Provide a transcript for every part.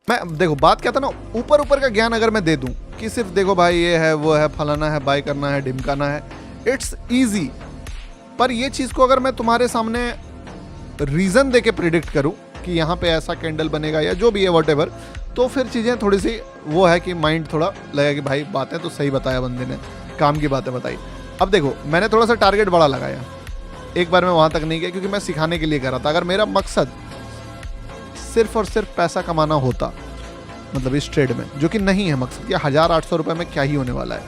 मैं देखो बात क्या था ना, ऊपर ऊपर का ज्ञान अगर मैं दे दूं कि सिर्फ देखो भाई ये है वो है फलाना है बाय करना है ढिमकाना है, इट्स इजी। पर ये चीज़ को अगर मैं तुम्हारे सामने रीज़न दे के प्रिडिक्ट करूं कि यहाँ पे ऐसा कैंडल बनेगा या जो भी है वॉट, तो फिर चीज़ें थोड़ी सी वो है कि माइंड थोड़ा लगेगा कि भाई बातें तो सही बताया बंदे ने, काम की बातें बताई। अब देखो मैंने थोड़ा सा टारगेट बड़ा लगाया, एक बार मैं वहाँ तक नहीं गया क्योंकि मैं सिखाने के लिए कर रहा था। अगर मेरा मकसद सिर्फ और सिर्फ पैसा कमाना होता, मतलब इस ट्रेड में, जो कि नहीं है मकसद, या 1800 रुपये में क्या ही होने वाला है,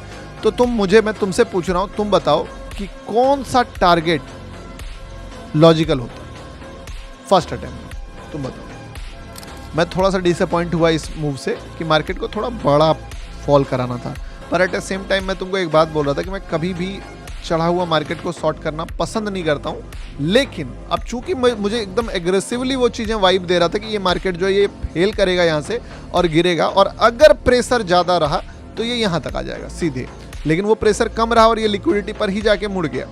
तो मैं तुमसे पूछ रहा हूँ, तुम बताओ कि कौन सा टारगेट लॉजिकल होता फर्स्ट अटेम्प्ट में, तुम बताओ। मैं थोड़ा सा डिसअपॉइंट हुआ इस मूव से कि मार्केट को थोड़ा बड़ा फॉल कराना था, पर एट द सेम टाइम मैं तुमको एक बात बोल रहा था कि मैं कभी भी चढ़ा हुआ मार्केट को शॉर्ट करना पसंद नहीं करता हूँ। लेकिन अब चूंकि मुझे एकदम एग्रेसिवली वो चीज़ें वाइब दे रहा था कि ये मार्केट जो है ये फेल करेगा यहाँ से और गिरेगा, और अगर प्रेशर ज़्यादा रहा तो ये यहाँ तक आ जाएगा सीधे, लेकिन वो प्रेशर कम रहा और ये लिक्विडिटी पर ही जाके मुड़ गया।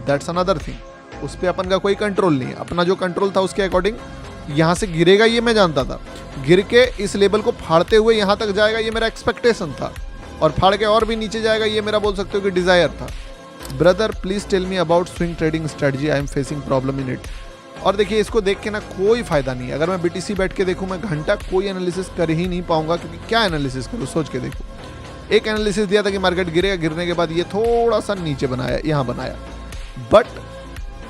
दैट्स अनदर थिंग, उस पर अपन का कोई कंट्रोल नहीं है। अपना जो कंट्रोल था उसके अकॉर्डिंग यहाँ से गिरेगा ये मैं जानता था, गिर के इस लेवल को फाड़ते हुए यहाँ तक जाएगा ये मेरा एक्सपेक्टेशन था, और फाड़ के और भी नीचे जाएगा ये मेरा बोल सकते हो कि डिज़ायर था। Brother please tell me about swing trading strategy, I am facing problem in it. और देखिए इसको देख के ना कोई फायदा नहीं है। अगर मैं बीटीसी बैठ के देखूँ मैं घंटा कोई एनालिसिस कर ही नहीं पाऊंगा, क्योंकि क्या एनालिसिस करूँ, सोच के देखो। एक एनालिसिस दिया था कि मार्केट गिरेगा, गिरने के बाद ये थोड़ा सा नीचे बनाया, यहाँ बनाया, but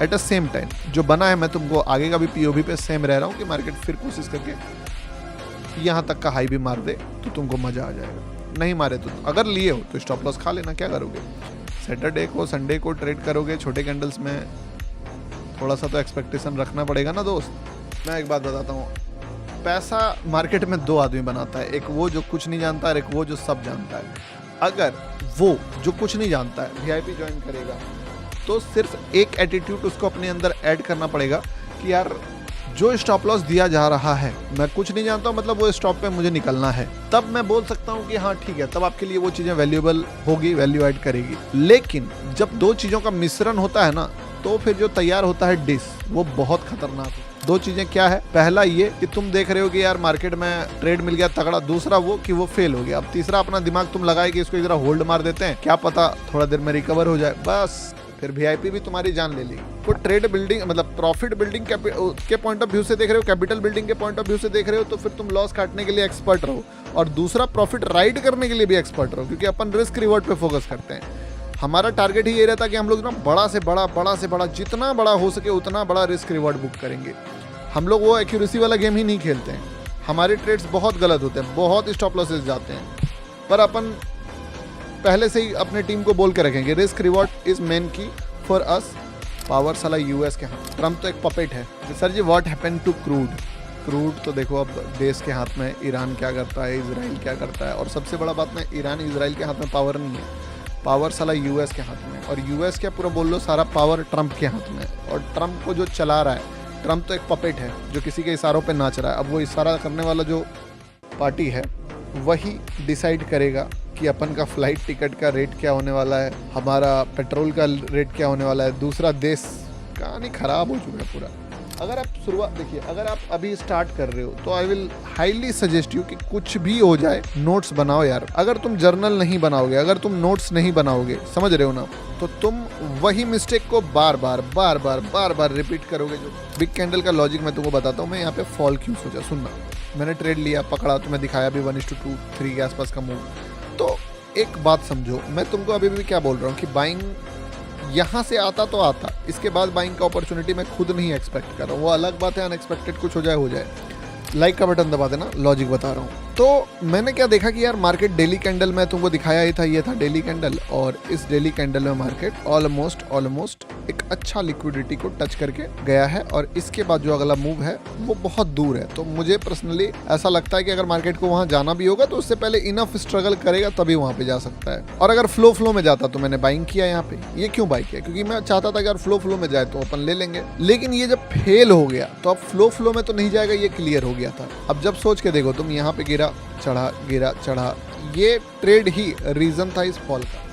at the same time जो बना है मैं तुमको आगे का भी पीओवी पे सेम रह रहा हूँ कि मार्केट फिर कोशिश करके यहाँ तक का हाई भी मार दे तो तुमको मजा आ जाएगा। नहीं मारे तो अगर लिए हो तो स्टॉप लॉस खा लेना, क्या करोगे। सैटरडे को संडे को ट्रेड करोगे छोटे कैंडल्स में, थोड़ा सा तो एक्सपेक्टेशन रखना पड़ेगा ना दोस्त। मैं एक बात बताता हूँ, पैसा मार्केट में दो आदमी बनाता है, एक वो जो कुछ नहीं जानता है, एक वो जो सब जानता है। अगर वो जो कुछ नहीं जानता है वीआईपी ज्वाइन करेगा तो सिर्फ एक एटीट्यूड उसको अपने अंदर ऐड करना पड़ेगा कि यार जो स्टॉप लॉस दिया जा रहा है मैं कुछ नहीं जानता हूँ, मतलब वो स्टॉप पे मुझे निकलना है, तब मैं बोल सकता हूँ कि हाँ ठीक है, तब आपके लिए वो चीज़ें वैल्यूएबल होगी, वैल्यू ऐड करेगी। लेकिन जब दो चीज़ों का मिश्रण होता है ना, तो फिर जो तैयार होता है डिश वो बहुत खतरनाक है। दो चीज़ें क्या है, पहला ये कि तुम देख रहे हो कि यार मार्केट में ट्रेड मिल गया तगड़ा, दूसरा वो कि वो फेल हो गया। अब तीसरा अपना दिमाग तुम लगाए कि इसको इधर होल्ड मार देते हैं, क्या पता थोड़ा देर में रिकवर हो जाए, बस फिर वीआईपी भी तुम्हारी जान ले ली। वो ट्रेड बिल्डिंग मतलब प्रॉफिट बिल्डिंग के पॉइंट ऑफ व्यू से देख रहे हो, कैपिटल बिल्डिंग के पॉइंट ऑफ व्यू से देख रहे हो, तो फिर तुम लॉस काटने के लिए एक्सपर्ट रहो, और दूसरा प्रॉफिट राइड करने के लिए भी एक्सपर्ट रहो, क्योंकि अपन रिस्क रिवॉर्ड पे फोकस करते हैं। हमारा टारगेट ही ये रहता है कि हम लोग ना बड़ा से बड़ा जितना बड़ा हो सके उतना बड़ा रिस्क रिवॉर्ड बुक करेंगे। हम लोग वो एक्यूरेसी वाला गेम ही नहीं खेलते हैं। हमारे ट्रेड्स बहुत गलत होते हैं, बहुत स्टॉप लॉसेस जाते हैं, पर अपन पहले से ही अपने टीम को बोल के रखेंगे risk reward is main key for us. Power साला यूएस के हाथ, ट्रम्प तो एक पपेट है। Sir ji what happen to crude तो देखो अब देश के हाथ में, ईरान क्या करता है, इजराइल क्या करता है, और सबसे बड़ा बात ना, ईरान इजराइल के हाथ में पावर नहीं है, पावर साला यूएस के हाथ में, और यूएस क्या पूरा बोल लो सारा पावर ट्रम्प के हाथ में। और ट्रम्प को जो चला रहा है, ट्रम्प तो एक पपेट है जो किसी के इशारों पे नाच रहा है। अब वो इशारा करने वाला जो पार्टी है वही डिसाइड करेगा कि अपन का फ्लाइट टिकट का रेट क्या होने वाला है, हमारा पेट्रोल का रेट क्या होने वाला है। दूसरा देश कहानी खराब हो चुका है पूरा। अगर आप शुरुआत देखिए, अगर आप अभी स्टार्ट कर रहे हो तो I will highly suggest you कि कुछ भी हो जाए नोट्स बनाओ यार। अगर तुम जर्नल नहीं बनाओगे, अगर तुम नोट्स नहीं बनाओगे, समझ रहे हो ना, तो तुम वही मिस्टेक को बार बार रिपीट करोगे। जो बिग कैंडल का लॉजिक मैं तुमको बताता हूँ, मैं यहाँ पे फॉल क्यों सोचा, सुनना। मैंने ट्रेड लिया, पकड़ा, तुम्हें दिखाया भी 1:2-3 के आसपास का मूव। तो एक बात समझो, मैं तुमको अभी भी क्या बोल रहा हूँ कि बाइंग यहाँ से आता तो आता, इसके बाद बाइंग का अपॉर्चुनिटी मैं खुद नहीं एक्सपेक्ट कर रहा हूँ। वो अलग बात है, अनएक्सपेक्टेड कुछ हो जाए। लाइक का बटन दबा देना, लॉजिक बता रहा हूँ। तो मैंने क्या देखा कि यार मार्केट डेली कैंडल में तुमको दिखाया ही था, ये था डेली कैंडल, और इस डेली कैंडल में मार्केट ऑलमोस्ट एक अच्छा लिक्विडिटी को टच करके गया है, और इसके बाद जो अगला मूव है वो बहुत दूर है। तो मुझे पर्सनली ऐसा लगता है कि अगर मार्केट को वहाँ जाना भी होगा तो उससे पहले इनफ स्ट्रगल करेगा तभी वहाँ पे जा सकता है। और अगर फ्लो में जाता तो मैंने बाइंग किया यहाँ पे। ये क्यों बाई किया, क्योंकि मैं चाहता था कि अगर फ्लो में जाए तो अपन ले लेंगे, लेकिन ये जब फेल हो गया तो अब फ्लो में तो नहीं जाएगा, ये क्लियर हो गया था। अब जब सोच के देखो तुम, यहाँ पे गिरा चढ़ा, ये ट्रेड ही रीजन था इस फॉल का।